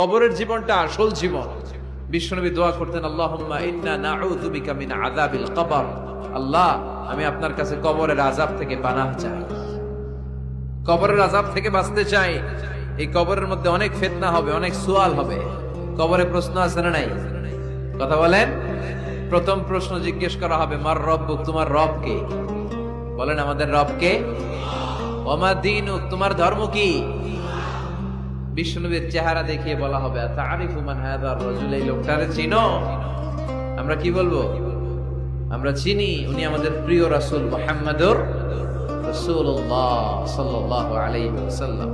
কবরের জীবনটা আসল জীবন। বিশ্বনবী দোয়া করতেন, আল্লাহুম্মা ইন্না নাউযু বিকা মিন আযাবিল কবর। আল্লাহ, আমি আপনার কাছে কবরের আযাব থেকে পানাহ চাই, কবরের আযাব থেকে বাঁচতে চাই। এই কবরের মধ্যে অনেক ফিতনা হবে, অনেক সুয়াল হবে। কবরে প্রশ্ন আছে না নাই? কথা বলেন। প্রথম প্রশ্ন জিজ্ঞেস করা হবে, মার রব্বুক, তোমার রব কে? বলেন, আমাদের রব কে? ওমা দীনুক, তোমার ধর্ম কি? বিশ্বনবীর চেহারা দেখিয়ে বলা হবে, তারিফু মান হাযার রাজুল, এই লোকটারে চিনো? আমরা কি বলবো? আমরা চিনি, উনি আমাদের প্রিয় রাসূল মুহাম্মদুর রাসূলুল্লাহ সাল্লাল্লাহু আলাইহি ওয়াসাল্লাম।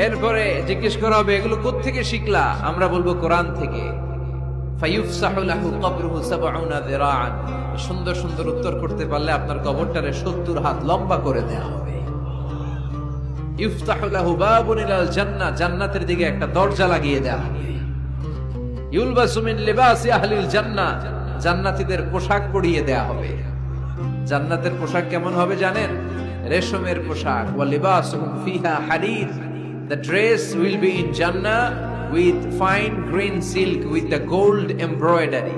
এরপরে জিজ্ঞেস করা হবে, এগুলো কোত্থেকে শিখলা? আমরা বলবো, কোরআন থেকে। ফায়ুফসাহু লাহু কবরুহু ৭০ যিরাআন। সুন্দর সুন্দর উত্তর করতে পারলে আপনার কবরটারে ৭০ হাত লম্বা করে দেয়া হবে। ইফতাহু লাহু বাবুন ইলাল জান্নাহ, জান্নাতের দিকে একটা দরজা লাগিয়ে দেয়া হবে। ইউলবাসু মিন লিবাসি আহলিল জান্নাহ, জান্নাতীদের পোশাক পরিয়ে দেয়া হবে। জান্নাতের পোশাক কেমন হবে জানেন? রেশমের পোশাক। ওয়া লিবাসুহুম ফিহা হারির, the dress will be in Jannah with fine green silk with the gold embroidery.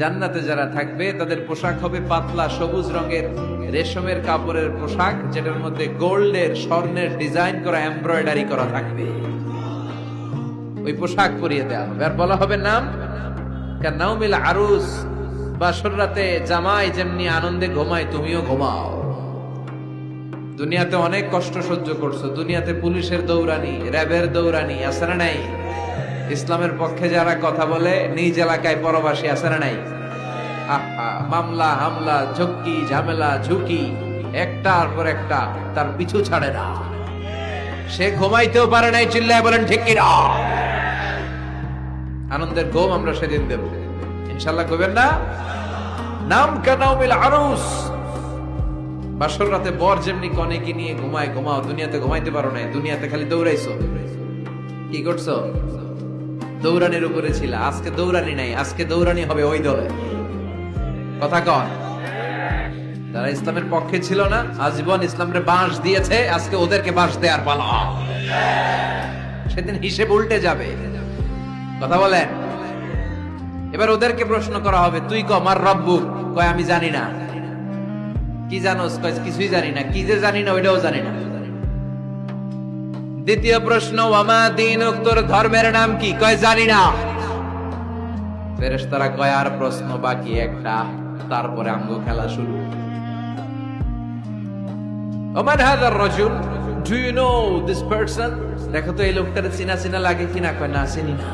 জান্নাতে যারা থাকবে তাদের পোশাক হবে পাতলা সবুজ রঙের রেশমের কাপড়ের পোশাক, যেটার মধ্যে গোল্ডের, স্বর্ণের ডিজাইন করা, এমব্রয়ডারি করা থাকবে। ওই পোশাক পরিয়ে দেওয়া হবে। আর বলা হবে নাম কান্নাউমিল আরুস, বাসর রাতে জামাই যেমনি আনন্দে ঘুমায় তুমিও ঘুমাও। দুনিয়াতে অনেক কষ্ট সহ্য করছো, দুনিয়াতে পুলিশের দৌড়ানি, র্যাবের দৌড়ানি, আছে না নাই? ইসলামের পক্ষে যারা কথা বলে নিজ এলাকায় পরবাসী, আছে না নাই? মামলা হামলা, ঝক্কি ঝামেলা, ঝুঁকি একটার পর একটা, তার পিছু ছাড়ে না। সে ঘুমাইতেও পারে নাই, চিল্লায় বলেন ঠিক কিনা? আনন্দের ঘুম আমরা সেদিন দেব ইনশাআল্লাহ, কইবেন না? নাম কানাউমিল আরুস, বাসর রাতে বর যেমনি কনেকে নিয়ে ঘুমায় ঘুমাও। দুনিয়াতে ঘুমাইতে পারো নাই, দুনিয়াতে খালি দৌড়াইছো। কি করছো? দৌড়ানির উপরে ছিল। আজকে দৌড়ানি নাই, আজকে দৌড়ানি হবে ওই দলে। কথা কন। যারা ইসলামের পক্ষে ছিল না, আজীবন ইসলামের বাঁশ দিয়েছে, আজকে ওদেরকে বাঁশ দেওয়ার পালা। সেদিন হিসেব উল্টে যাবে। কথা বলেন। এবার ওদেরকে প্রশ্ন করা হবে, তুই ক মার রব্বুক? কয় আমি জানি না। কি জানোস? কয় কিছুই জানি না। কি যে জানি না ওইটাও জানি না। দ্বিতীয় প্রশ্ন, ওয়ামা দীনুক, তোর ধর্মের নাম কি? কয় জানি না। ফেরেশতারা কয় আর প্রশ্ন বাকি একটা, তারপরে আমগো খেলা শুরু। ওমান হাযার রাজুল, do you know this person? দেখো তো এই লোকটারে চিনা চিনা লাগে কিনা। কয় না, চিনি না,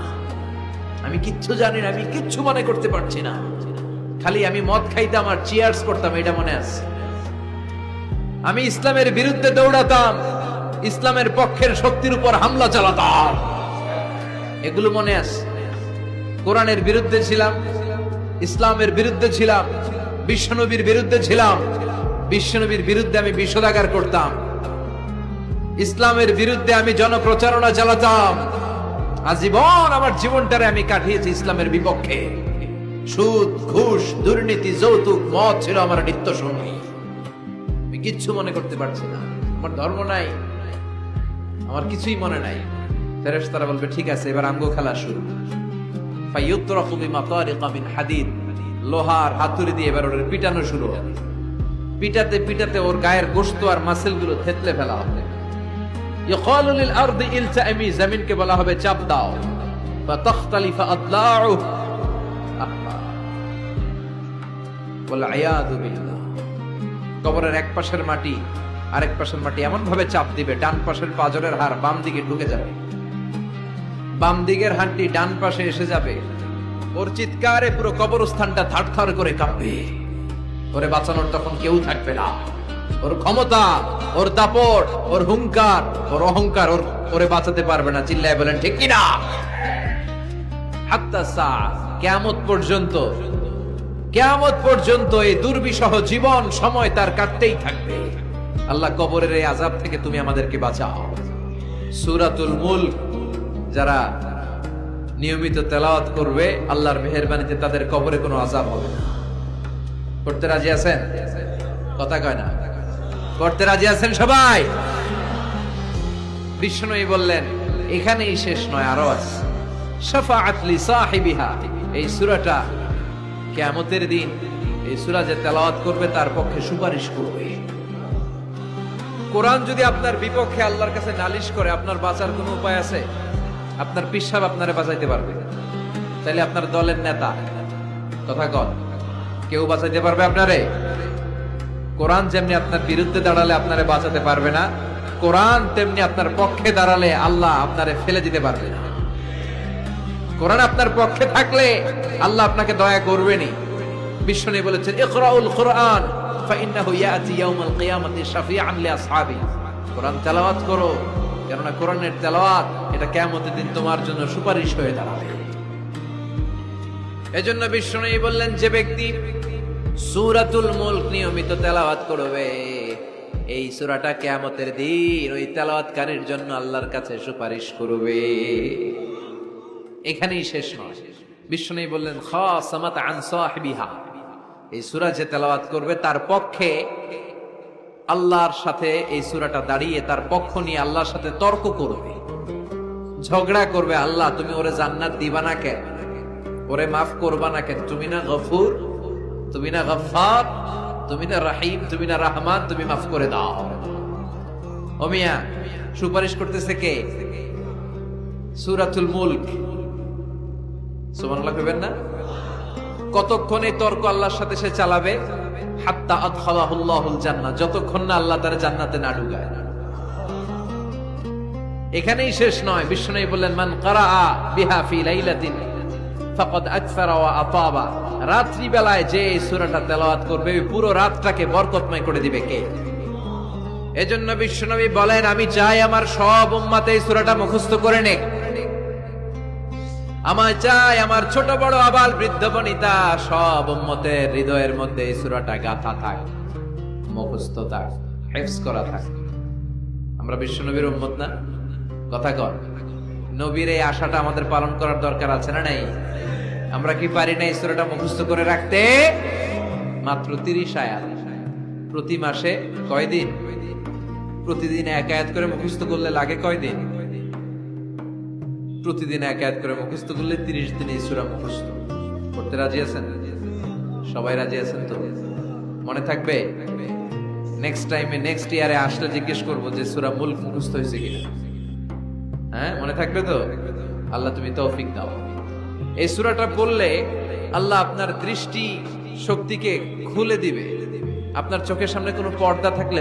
আমি কিচ্ছু জানি না, আমি কিচ্ছু মনে করতে পারছি না। খালি আমি মদ খাইতাম আর চিয়ার্স করতাম, এটা মনে আছে। আমি ইসলামের বিরুদ্ধে দৌড়াতাম, ইসলামের পক্ষের শক্তির উপর হামলা চালাতাম, এগুলো মনে আছে। কোরআনের বিরুদ্ধে ছিলাম, ইসলামের বিরুদ্ধে ছিলাম, বিশ্বনবীর বিরুদ্ধে ছিলাম। বিশ্বনবীর বিরুদ্ধে আমি বিষোদাগার করতাম, ইসলামের বিরুদ্ধে আমি জনপ্রচারণা চালাতাম। আজীবন আমার জীবনটারে আমি কাটিয়েছি ইসলামের বিপক্ষে। সুদ, ঘুষ, দুর্নীতি, যৌতুক, মদ ছিল আমার নিত্য সঙ্গী। আমি কিচ্ছু মনে করতে পারছি না, আমার ধর্ম নাই, আমার কিছুই মনে নাই। ফেরেশতারা বলবে, ঠিক আছে, এবার আমগো খেলা শুরু। ফায়ুতরাকু বিমাতারিকা মিন হাদিদ, লোহার হাতুড়ি দিয়ে এবার ওর পিটানো শুরু হবে। পিটাতে পিটাতে ওর গায়ের গোশত আর মাসেল গুলো থেতলে ফেলা হবে। ইকালু লিল আরদি ইলতাইমি, জমিনকে বলা হবে চাপ দাও। ফাতাখতালিফু আদলাউ, ওয়াল আয়াযু বিল্লাহ। কবরের এক পাশের মাটি আরেক পাশের মাটি এমন ভাবে চাপ দিবে, ডান পাশের পাজরের হাড় বাম দিকে ঢুকে যাবে, বাম দিকের হাড়টি ডান পাশে এসে যাবে। ওর চিৎকারে পুরো কবরস্থানটা থারথার করে কাঁপবে। ওরে বাঁচানোর তখন কেউ থাকবে না। ওর ক্ষমতা, ওর দাপট, ওর হুঙ্কার, ওর অহংকার ওরে বাঁচাতে পারবে না। চিল্লায় বলেন ঠিক কিনা? হাত্তা সা, কিয়ামত পর্যন্ত, কিয়ামত পর্যন্ত এই দুর্বিষহ জীবন সময় তার কাটতেই থাকবে। আল্লাহ, কবরের এই আযাব থেকে তুমি আমাদেরকে বাঁচাও। সূরাতুল মুলক যারা নিয়মিত তেলাওয়াত করবে, আল্লাহর মেহেরবানিতে তাদের কবরে কোনো আযাব হবে না। পড়তে রাজি আছেন? কথা কয় না। পড়তে রাজি আছেন সবাই? বিষ্ণু বললেন, এখানেই শেষ নয়, আরো আছে। শাফাআত লি সাহিবিহা, এই সূরাটা কিয়ামতের দিন এই সূরা যে তেলাওয়াত করবে তার পক্ষে সুপারিশ করবে। কোরআন যদি আপনার বিপক্ষে আল্লাহর কাছে নালিশ করে, আপনার বাঁচার কোনো উপায় আছে? আপনার পিসাব আপনারে বাঁচাইতে পারবে? তাহলে আপনার দলের নেতা কথা কন, কেউ বাঁচাইতে পারবে আপনারে? কোরআন যেমনি আপনার বিরুদ্ধে দাঁড়ালে আপনারে বাঁচাতে পারবে না, কোরআন তেমনি আপনার পক্ষে দাঁড়ালে আল্লাহ আপনারে ফেলে দিতে পারবে না। কোরআন আপনার পক্ষে থাকলে আল্লাহ আপনাকে দয়া করবেনি। বিশ্বনবী বলেছেন, ইকরাউল কুরআন ফাইন্নাহু ইয়াতি ইয়াউমাল কিয়ামাতি শাফিআন লিআসহাবি। কোরআন তেলাওয়াত করো, কেননা কোরআনের তেলাওয়াত এটা কিয়ামতের দিন তোমার জন্য সুপারিশ হয়ে দাঁড়াবে। এজন্য বিশ্বনবী বললেন, যে ব্যক্তি সূরাতুল মুলক নিয়মিত তেলাওয়াত করবে, এই সূরাটা কিয়ামতের দিন ওই তেলাওয়াতকারীর জন্য আল্লাহর কাছে সুপারিশ করবে। এখানেই শেষ নয়, বিশ্বনবী বললেন, খাসামাত আন সাহিবিহা, এই সূরা যে তেলাওয়াত করবে তার পক্ষে আল্লাহর সাথে এই সূরাটা দাঁড়িয়ে তার পক্ষ নিয়ে আল্লাহর সাথে তর্ক করবে, ঝগড়া করবে। আল্লাহ তুমি ওরে জান্নাত দিবা না কেন? ওরে মাফ করবা না কেন? তুমি না গফুর, তুমি না গফফার, তুমি না রহিম, তুমি না রহমান, তুমি মাফ করে দাও। ও মিয়া, সুপারিশ করতেছে কে? সূরাতুল মুলক। সুবহানাল্লাহ কইবেন না? কতক্ষণ এই তর্ক আল্লাহর সাথে সে চালাবে? হাত্তা আদখালাহুল্লাহুল জান্নাহ, যতক্ষণ না আল্লাহ তার জান্নাতে না ঢুকায়। এখানেই শেষ নয়, বিশ্বনবী বললেন, মান কারাআ বিহা ফি লাইলাতিন ফাকাদ আকসারা ওয়া আতাবা, রাত্রি বেলায় যে এই সূরাটা তেলাওয়াত করবে পুরো রাতটাকে বরকতময় করে দিবে কে? এজন্য বিশ্বনবী বলেন, আমি চাই আমার সব উম্মত এই সূরাটা মুখস্থ করে নেক। আমার চাই আমার ছোট বড় আবাল বৃদ্ধ বনিতা সব উম্মতের হৃদয়ের মধ্যে এই সূরাটা গাঁথা থাক, মুখস্থ থাক, হিফজ করা থাক। আমরা বিশ্বনবীর উম্মত না? কথা কর। নবীর এই আশাটা আমাদের পালন করার দরকার আছে না নাই? আমরা কি পারি না এই সূরাটা মুখস্থ করে রাখতে? মাত্র 30 আয়াত, প্রতি মাসে কয়দিন? প্রতিদিন এক আয়াত করে মুখস্থ করলে লাগে কয়দিন? প্রতিদিন এক আয়াত করে মুখস্থ করলে 30 দিনে এই সূরা মুখস্থ করতে রাজি আছেন? সবাই রাজি আছেন তো? মনে থাকবে? নেক্সট টাইমে নেক্সট ইয়ারে আসলে জিজ্ঞেস করবো যে সূরা মুলক মুখস্থ হয়েছে কিনা। হ্যাঁ, মনে থাকবে তো? আল্লাহ তুমি তৌফিক দাও। এই সূরাটা পড়লে আল্লাহ আপনার দৃষ্টি শক্তিকে খুলে দিবে। আপনার চোখের সামনে কোনো পর্দা থাকলে